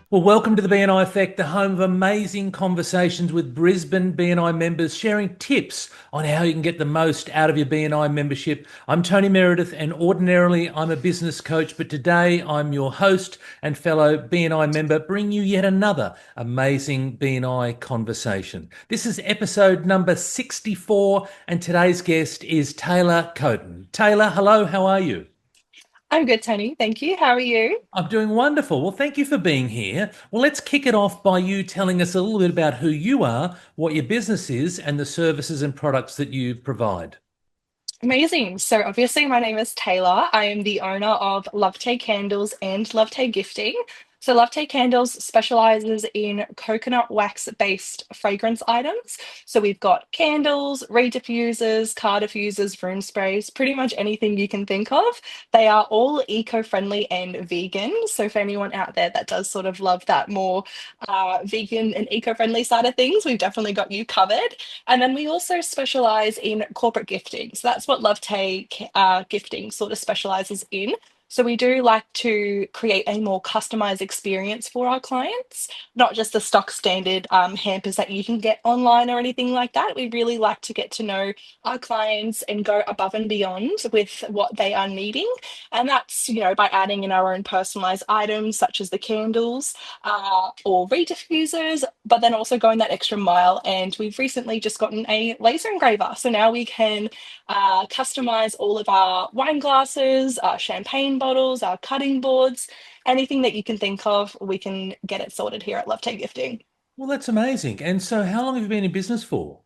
Well, welcome to the BNI Effect, the home of amazing conversations with Brisbane BNI members sharing tips on how you can get the most out of your BNI membership. I'm Tony Meredith, and ordinarily I'm a business coach, but today I'm your host and fellow BNI member, bringing you yet another amazing BNI conversation. This is episode number 64, and today's guest is Taylah Kowtan. Taylah, hello, how are you? I'm good, Tony. Thank you. How are you? I'm doing wonderful. Well, thank you for being here. Well, let's kick it off by you telling us a little bit about who you are, what your business is, and the services and products that you provide. Amazing. So, obviously, my name is Taylor. I am the owner of LoveTay Candles and LoveTay Gifting. So, LoveTay Candles specializes in coconut wax-based fragrance items. So, we've got candles, reed diffusers, car diffusers, room sprays, pretty much anything you can think of. They are all eco-friendly and vegan. So, for anyone out there that does sort of love that more vegan and eco-friendly side of things, we've definitely got you covered. And then we also specialize in corporate gifting. So that's what LoveTay Gifting sort of specializes in. So we do like to create a more customized experience for our clients, not just the stock standard hampers that you can get online or anything like that. We really like to get to know our clients and go above and beyond with what they are needing. And that's, by adding in our own personalized items such as the candles or reed diffusers, but then also going that extra mile. And we've recently just gotten a laser engraver. So now we can customize all of our wine glasses, our champagne bottles, our cutting boards, anything that you can think of, we can get it sorted here at Love Take Gifting. Well, that's amazing. And so, how long have you been in business for?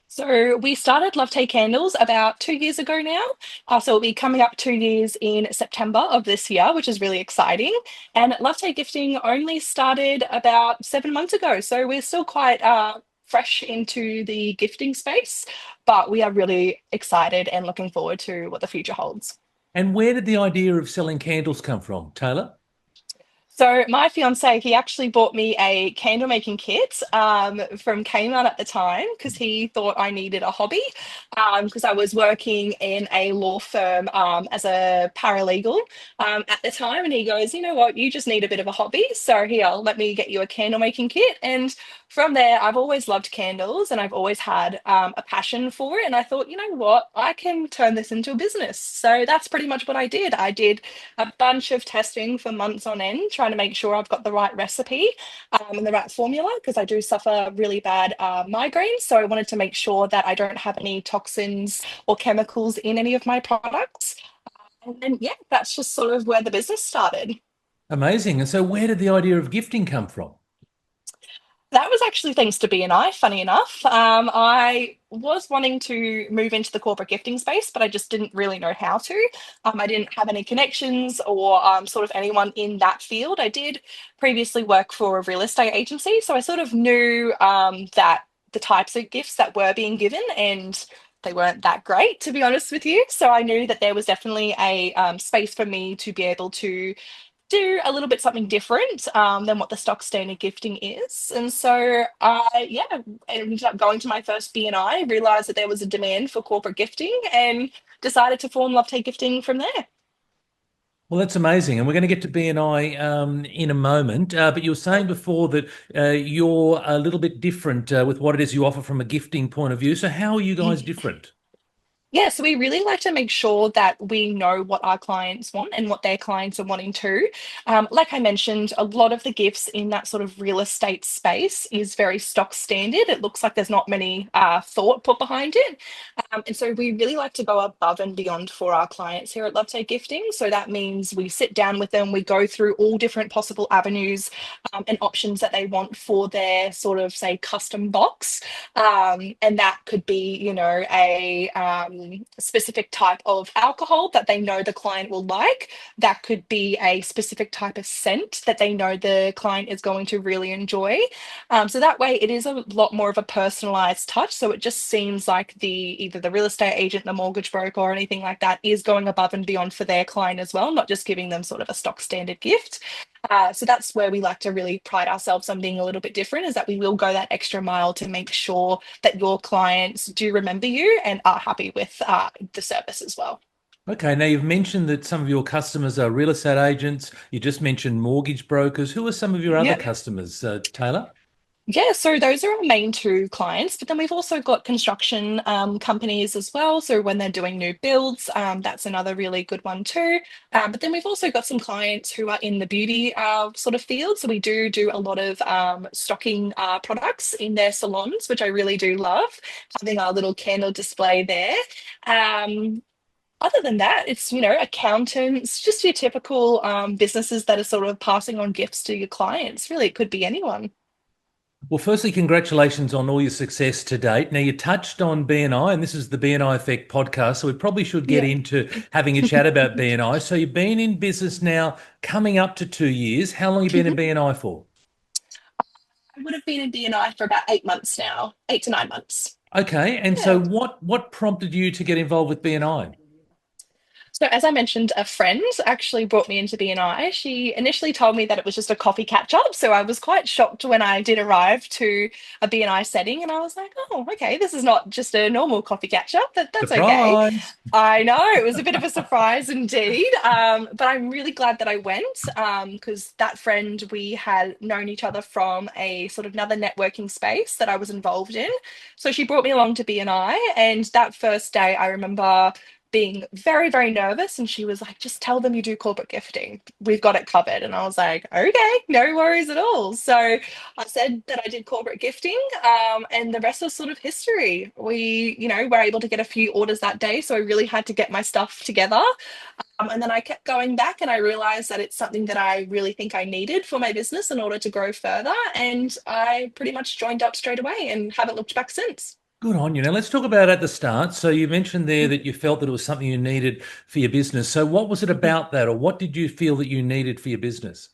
So we started Love Take Candles about 2 years ago now. So we'll be coming up 2 years in September of this year, which is really exciting. And Love Take Gifting only started about 7 months ago. So we're still quite fresh into the gifting space, but we are really excited and looking forward to what the future holds. And where did the idea of selling candles come from, Taylor? So my fiance, he actually bought me a candle making kit from Kmart at the time because he thought I needed a hobby because I was working in a law firm as a paralegal at the time, and he goes, you know what, you just need a bit of a hobby, so here, let me get you a candle making kit. And from there, I've always loved candles and I've always had a passion for it. And I thought, you know what, I can turn this into a business. So that's pretty much what I did. I did a bunch of testing for months on end, trying to make sure I've got the right recipe and the right formula because I do suffer really bad migraines. So I wanted to make sure that I don't have any toxins or chemicals in any of my products. And yeah, that's just sort of where the business started. Amazing. And so, where did the idea of gifting come from? That was actually thanks to BNI, funny enough. I was wanting to move into the corporate gifting space, but I just didn't really know how to. I didn't have any connections or sort of anyone in that field. I did previously work for a real estate agency, so I sort of knew that the types of gifts that were being given and they weren't that great, to be honest with you. So I knew that there was definitely a space for me to be able to do a little bit something different than what the stock standard gifting is. And so yeah, I ended up going to my first BNI, realized that there was a demand for corporate gifting and decided to form Love Take Gifting from there. Well, that's amazing. And we're going to get to BNI in a moment. But you were saying before that you're a little bit different with what it is you offer from a gifting point of view. So, how are you guys different? Yeah, so we really like to make sure that we know what our clients want and what their clients are wanting too. Like I mentioned, a lot of the gifts in that sort of real estate space is very stock standard. It looks like there's not many thought put behind it. And so we really like to go above and beyond for our clients here at LoveTay Gifting. So that means we sit down with them, we go through all different possible avenues and options that they want for their sort of, say, custom box. And that could be, a specific type of alcohol that they know the client will like. That could be a specific type of scent that they know the client is going to really enjoy. So that way, it is a lot more of a personalized touch. So it just seems like either the real estate agent, the mortgage broker, or anything like that is going above and beyond for their client as well, not just giving them sort of a stock standard gift. So that's where we like to really pride ourselves on being a little bit different, is that we will go that extra mile to make sure that your clients do remember you and are happy with the service as well. Okay, now you've mentioned that some of your customers are real estate agents. You just mentioned mortgage brokers. Who are some of your other Yeah. customers, Taylor? Yeah, so those are our main two clients, but then we've also got construction companies as well. So when they're doing new builds, that's another really good one too. But then we've also got some clients who are in the beauty sort of field. So we do a lot of stocking products in their salons, which I really do love, having our little candle display there. Um, Other than that, it's, accountants, just your typical businesses that are sort of passing on gifts to your clients. Really, it could be anyone. Well, firstly, congratulations on all your success to date. Now, you touched on BNI, and this is the BNI Effect podcast, so we probably should get Yeah. into having a chat about BNI. So, you've been in business now coming up to 2 years. How long have you been in BNI for? I would have been in BNI for about 8 months now, 8 to 9 months. Okay, and so Yeah. what prompted you to get involved with BNI? So, as I mentioned, a friend actually brought me into BNI. She initially told me that it was just a coffee catch up. So, I was quite shocked when I did arrive to a BNI setting and I was like, oh, okay, this is not just a normal coffee catch up, but that's okay. Surprise! I know it was a bit of a surprise indeed, but I'm really glad that I went because that friend, we had known each other from a sort of another networking space that I was involved in. So she brought me along to BNI, and that first day, I remember being very, very nervous. And she was like, just tell them you do corporate gifting. We've got it covered. And I was like, okay, no worries at all. So I said that I did corporate gifting, and the rest was sort of history. We, were able to get a few orders that day. So I really had to get my stuff together. And then I kept going back and I realized that it's something that I really think I needed for my business in order to grow further. And I pretty much joined up straight away and haven't looked back since. Good on you. Now, let's talk about at the start. So, you mentioned there that you felt that it was something you needed for your business. So, what was it about that, or what did you feel that you needed for your business?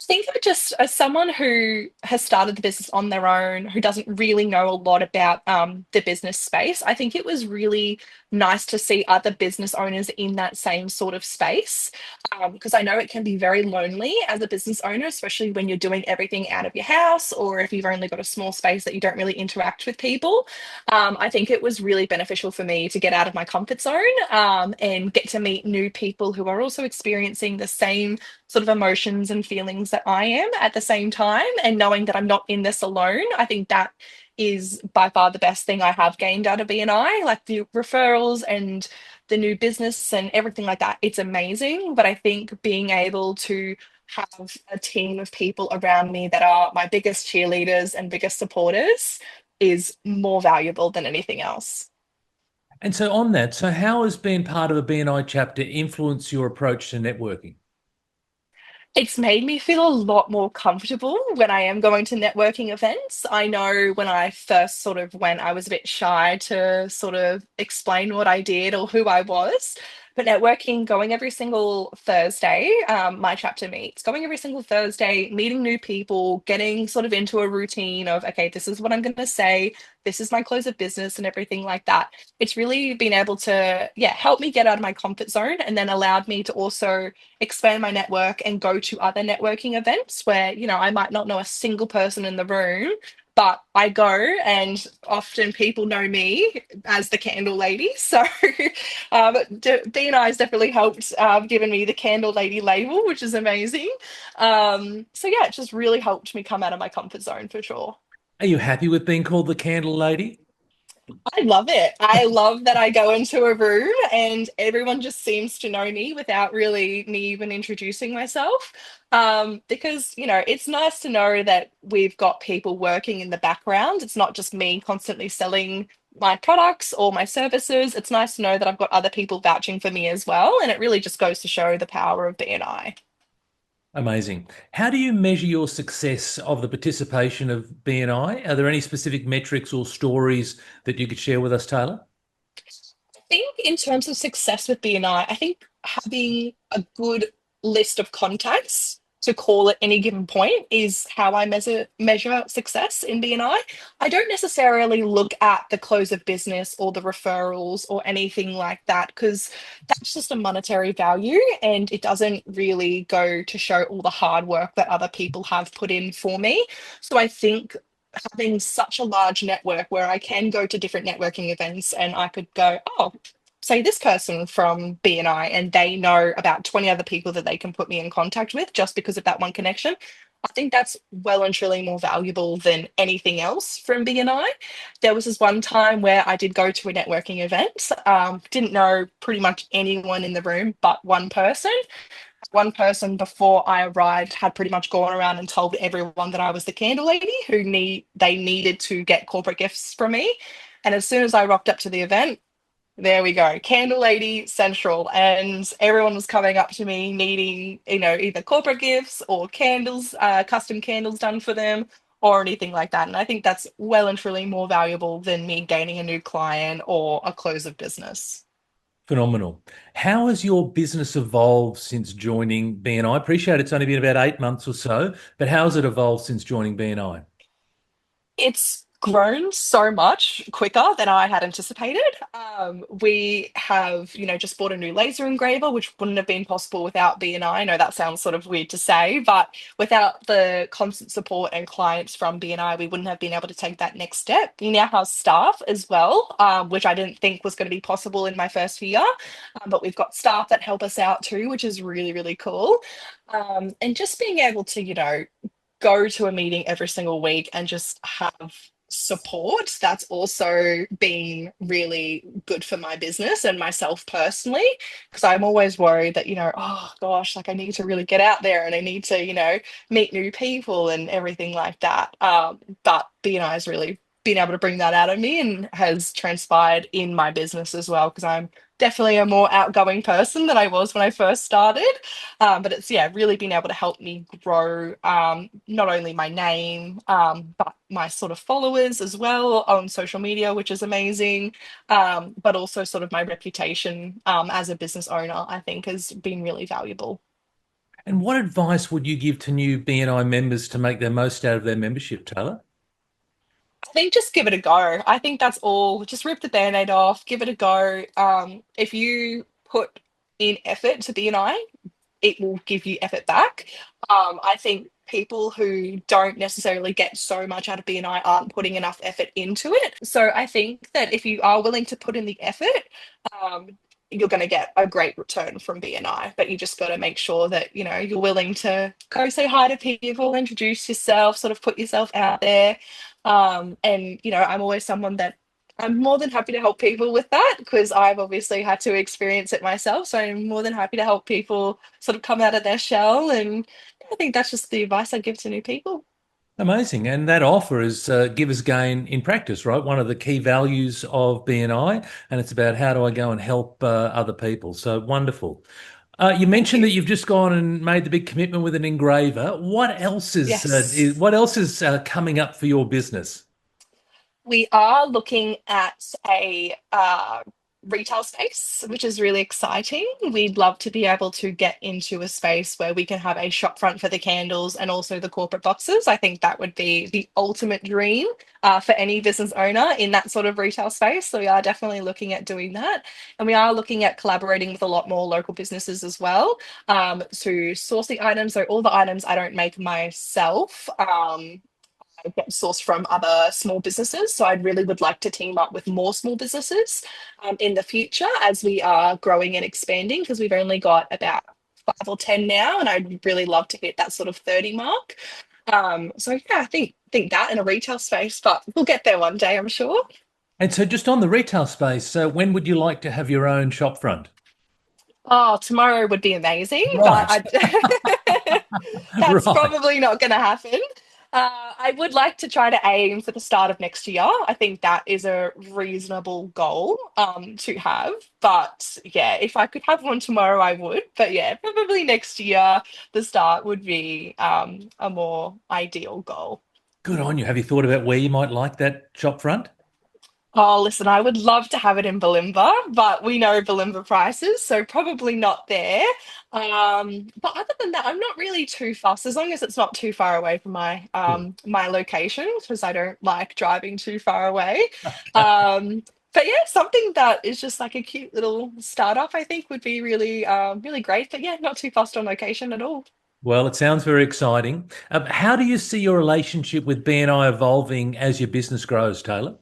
Think of it just as someone who has started the business on their own, who doesn't really know a lot about the business space. I think it was really nice to see other business owners in that same sort of space because I know it can be very lonely as a business owner, especially when you're doing everything out of your house or if you've only got a small space that you don't really interact with people. I think it was really beneficial for me to get out of my comfort zone and get to meet new people who are also experiencing the same sort of emotions and feelings that I am at the same time. And knowing that I'm not in this alone, I think that is by far the best thing I have gained out of BNI, like the referrals and the new business and everything like that. It's amazing. But I think being able to have a team of people around me that are my biggest cheerleaders and biggest supporters is more valuable than anything else. And so, on that, so how has being part of a BNI chapter influenced your approach to networking? It's made me feel a lot more comfortable when I am going to networking events. I know when I first sort of went, I was a bit shy to sort of explain what I did or who I was. But networking, going every single Thursday, my chapter meets, going every single Thursday, meeting new people, getting sort of into a routine of, okay, this is what I'm going to say, this is my close of business, and everything like that. It's really been able to, yeah, help me get out of my comfort zone and then allowed me to also expand my network and go to other networking events where, I might not know a single person in the room, but I go and often people know me as the candle lady. So BNI has definitely helped given me the candle lady label, which is amazing. So yeah, it just really helped me come out of my comfort zone for sure. Are you happy with being called the Candle Lady? I love it. I love that I go into a room and everyone just seems to know me without really me even introducing myself. Because, it's nice to know that we've got people working in the background. It's not just me constantly selling my products or my services. It's nice to know that I've got other people vouching for me as well. And it really just goes to show the power of BNI. Amazing. How do you measure your success of the participation of BNI? Are there any specific metrics or stories that you could share with us, Taylor? I think in terms of success with BNI, I think having a good list of contacts to call at any given point is how I measure success in BNI. I don't necessarily look at the close of business or the referrals or anything like that because that's just a monetary value and it doesn't really go to show all the hard work that other people have put in for me. So I think having such a large network where I can go to different networking events and I could go, oh, say, this person from BNI, and they know about 20 other people that they can put me in contact with just because of that one connection. I think that's well and truly more valuable than anything else from BNI. There was this one time where I did go to a networking event, didn't know pretty much anyone in the room but one person. One person before I arrived had pretty much gone around and told everyone that I was the candle lady they needed to get corporate gifts from me. And as soon as I rocked up to the event, there we go, candle lady central, and everyone was coming up to me needing, either corporate gifts or candles, custom candles done for them, or anything like that. And I think that's well and truly more valuable than me gaining a new client or a close of business. Phenomenal. How has your business evolved since joining BNI? I appreciate it's only been about 8 months or so, but how has it evolved since joining BNI? It's grown so much quicker than I had anticipated. We have, just bought a new laser engraver, which wouldn't have been possible without BNI. I know that sounds sort of weird to say, but without the constant support and clients from BNI, we wouldn't have been able to take that next step. We now have staff as well, which I didn't think was going to be possible in my first year. But we've got staff that help us out too, which is really, really cool. And just being able to, go to a meeting every single week and just have support, that's also been really good for my business and myself personally, because I'm always worried that, oh gosh, like I need to really get out there and I need to, meet new people and everything like that. But BNI has really been able to bring that out of me and has transpired in my business as well, because I'm definitely a more outgoing person than I was when I first started. But it's, yeah, really been able to help me grow, not only my name, but my sort of followers as well on social media, which is amazing. But also sort of my reputation, as a business owner, I think has been really valuable. And what advice would you give to new BNI members to make the most out of their membership, Taylor? I think just give it a go. I think that's all. Just rip the band-aid off, give it a go. If you put in effort to BNI, it will give you effort back. I think people who don't necessarily get so much out of BNI aren't putting enough effort into it. So I think that if you are willing to put in the effort, um, you're going to get a great return from BNI. But you just got to make sure that you're willing to go say hi to people, introduce yourself, sort of put yourself out there. And I'm always someone that I'm more than happy to help people with that, because I've obviously had to experience it myself. So I'm more than happy to help people sort of come out of their shell. And I think that's just the advice I give to new people. Amazing. And that offer is givers gain in practice, right? One of the key values of BNI. And it's about how do I go and help other people. So wonderful. You Thank mentioned that you. you've just gone and made the big commitment with an engraver. Yes. What else is coming up for your business? We are looking at a retail space, which is really exciting. We'd love to be able to get into a space where we can have a shop front for the candles and also the corporate boxes. I think that would be the ultimate dream, for any business owner in that sort of retail space. So we are definitely looking at doing that. And we are looking at collaborating with a lot more local businesses as well, to source the items. So all the items I don't make myself. Get sourced from other small businesses. So I really would like to team up with more small businesses, in the future as we are growing and expanding, because we've only got about 5 or 10 now, and I'd really love to hit that sort of 30 mark. So yeah, I think that in a retail space, but we'll get there one day, I'm sure. And so just on the retail space, when would you like to have your own shop front? Oh, tomorrow would be amazing, but Right. that's Right. probably not going to happen. I would like to try to aim for the start of next year. I think that is a reasonable goal, to have. But yeah, if I could have one tomorrow, I would. But yeah, probably next year, the start would be, a more ideal goal. Good on you. Have you thought about where you might like that shop front? Oh, listen, I would love to have it in Balimba, but we know Balimba prices, so probably not there. But other than that, I'm not really too fussed as long as it's not too far away from my location, because I don't like driving too far away. But yeah, something that is just like a cute little startup, I think would be really, really great. But yeah, not too fussed on location at all. Well, it sounds very exciting. How do you see your relationship with BNI evolving as your business grows, Taylor?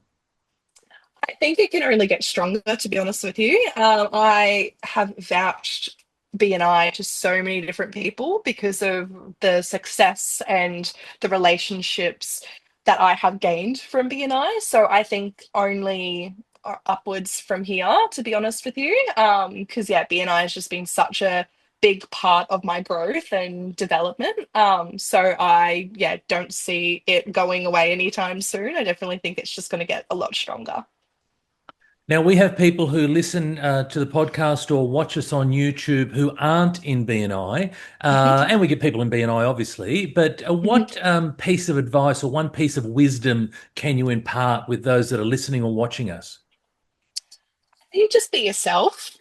I think it can only get stronger, to be honest with you. I have vouched BNI to so many different people because of the success and the relationships that I have gained from BNI. So I think only upwards from here, to be honest with you. Because yeah, BNI has just been such a big part of my growth and development. So I don't see it going away anytime soon. I definitely think it's just going to get a lot stronger. Now, we have people who listen to the podcast or watch us on YouTube who aren't in BNI, and we get people in BNI, obviously. But what piece of advice or one piece of wisdom can you impart with those that are listening or watching us? You just be yourself.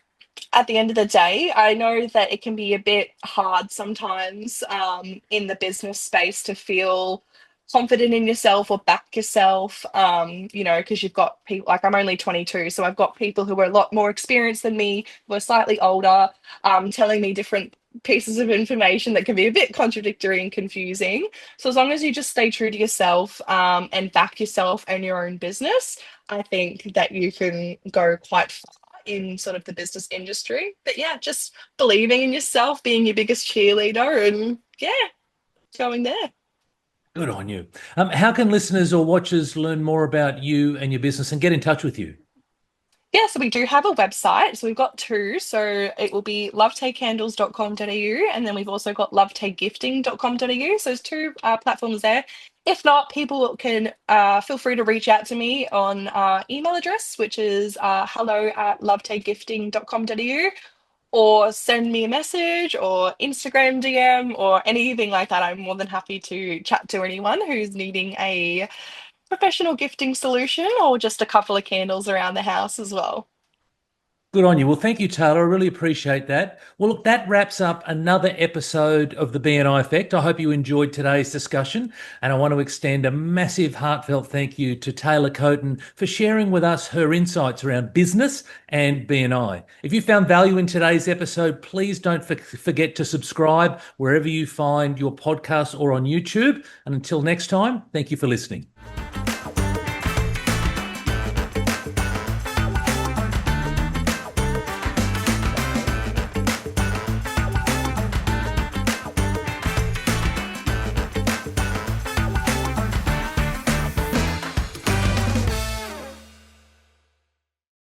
At the end of the day, I know that it can be a bit hard sometimes in the business space to feel confident in yourself or back yourself, because you've got people like I'm only 22, so I've got people who are a lot more experienced than me, who are slightly older, telling me different pieces of information that can be a bit contradictory and confusing. So as long as you just stay true to yourself and back yourself and your own business, I think that you can go quite far in sort of the business industry. But yeah, just believing in yourself, being your biggest cheerleader, and yeah, going there. Good on you. How can listeners or watchers learn more about you and your business and get in touch with you? Yeah, so we do have a website. So we've got two. So it will be lovetaycandles.com.au, and then we've also got lovetaygifting.com.au. So there's two platforms there. If not, people can feel free to reach out to me on email address, which is hello@lovetaygifting.com.au, or send me a message or Instagram DM or anything like that. I'm more than happy to chat to anyone who's needing a professional gifting solution or just a couple of candles around the house as well. Good on you. Well, thank you, Taylor. I really appreciate that. Well, look, that wraps up another episode of the BNI Effect. I hope you enjoyed today's discussion, and I want to extend a massive heartfelt thank you to Taylah Kowtan for sharing with us her insights around business and BNI. If you found value in today's episode, please don't forget to subscribe wherever you find your podcast or on YouTube. And until next time, thank you for listening.